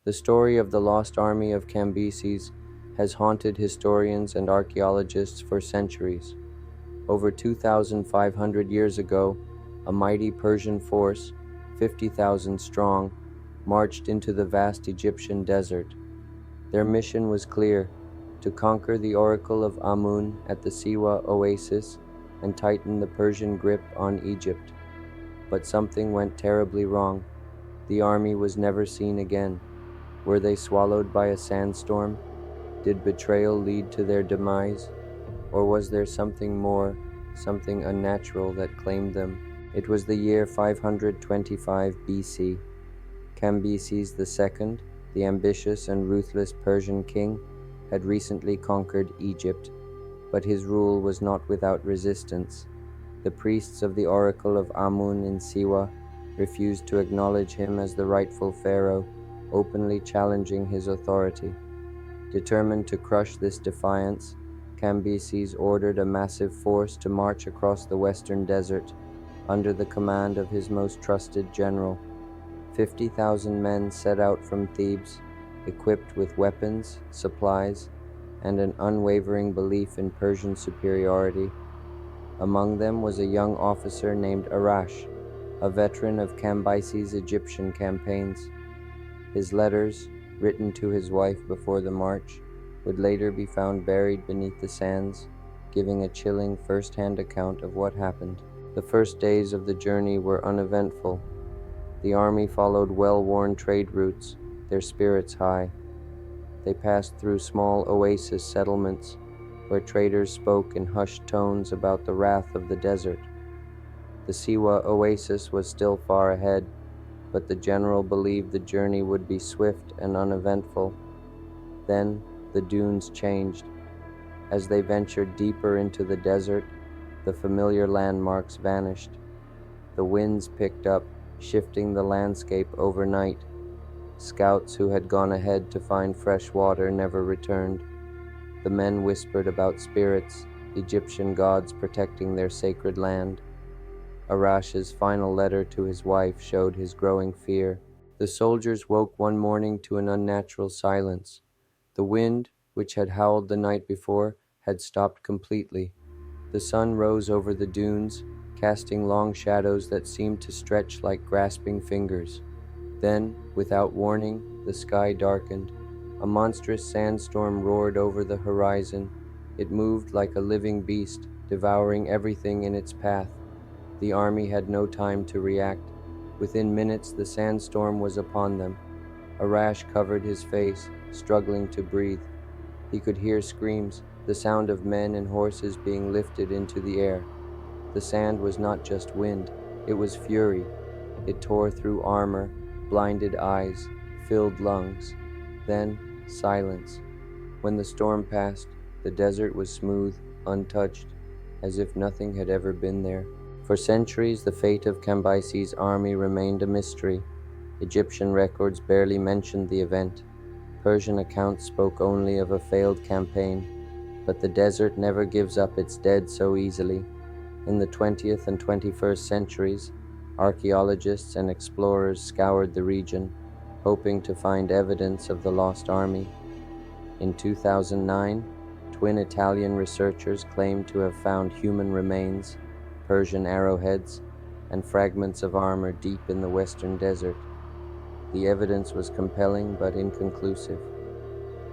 The story of the lost army of Cambyses has haunted historians and archaeologists for centuries. Over 2,500 years ago, a mighty Persian force, 50,000 strong, marched into the vast Egyptian desert. Their mission was clear: to conquer the Oracle of Amun at the Siwa oasis and tighten the Persian grip on Egypt. But something went terribly wrong. The army was never seen again. Were they swallowed by a sandstorm? Did betrayal lead to their demise? Or was there something more, something unnatural that claimed them? It was the year 525 BC. Cambyses II, the ambitious and ruthless Persian king, had recently conquered Egypt, but his rule was not without resistance. The priests of the Oracle of Amun in Siwa refused to acknowledge him as the rightful pharaoh, openly challenging his authority. Determined to crush this defiance, Cambyses ordered a massive force to march across the western desert, under the command of his most trusted general. 50,000 men set out from Thebes, equipped with weapons, supplies, and an unwavering belief in Persian superiority. Among them was a young officer named Arash, a veteran of Cambyses' Egyptian campaigns. His letters, written to his wife before the march, would later be found buried beneath the sands, giving a chilling first-hand account of what happened. The first days of the journey were uneventful. The army followed well-worn trade routes, their spirits high. They passed through small oasis settlements, where traders spoke in hushed tones about the wrath of the desert. The Siwa oasis was still far ahead, but the general believed the journey would be swift and uneventful. Then the dunes changed. As they ventured deeper into the desert, the familiar landmarks vanished. The winds picked up, shifting the landscape overnight. Scouts who had gone ahead to find fresh water never returned. The men whispered about spirits, Egyptian gods protecting their sacred land. Arash's final letter to his wife showed his growing fear. The soldiers woke one morning to an unnatural silence. The wind, which had howled the night before, had stopped completely. The sun rose over the dunes, casting long shadows that seemed to stretch like grasping fingers. Then, without warning, the sky darkened. A monstrous sandstorm roared over the horizon. It moved like a living beast, devouring everything in its path. The army had no time to react. Within minutes, the sandstorm was upon them. Arash covered his face, struggling to breathe. He could hear screams, the sound of men and horses being lifted into the air. The sand was not just wind, it was fury. It tore through armor, blinded eyes, filled lungs. Then, silence. When the storm passed, the desert was smooth, untouched, as if nothing had ever been there. For centuries, the fate of Cambyses' army remained a mystery. Egyptian records barely mentioned the event. Persian accounts spoke only of a failed campaign. But the desert never gives up its dead so easily. In the 20th and 21st centuries, archaeologists and explorers scoured the region, hoping to find evidence of the lost army. In 2009, twin Italian researchers claimed to have found human remains, Persian arrowheads, and fragments of armor deep in the western desert. The evidence was compelling but inconclusive.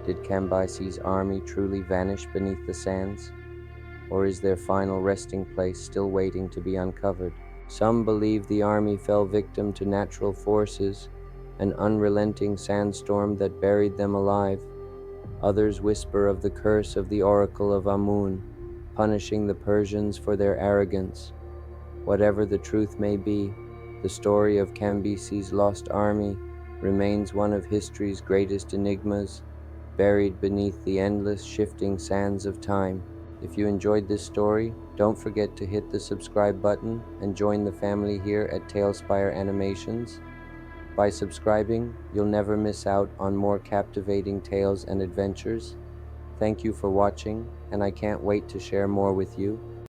Did Cambyses' army truly vanish beneath the sands? Or is their final resting place still waiting to be uncovered? Some believe the army fell victim to natural forces, an unrelenting sandstorm that buried them alive. Others whisper of the curse of the Oracle of Amun, punishing the Persians for their arrogance. Whatever the truth may be, the story of Cambyses' lost army remains one of history's greatest enigmas, buried beneath the endless shifting sands of time. If you enjoyed this story, don't forget to hit the subscribe button and join the family here at Talespire Animations. By subscribing, you'll never miss out on more captivating tales and adventures. Thank you for watching, and I can't wait to share more with you.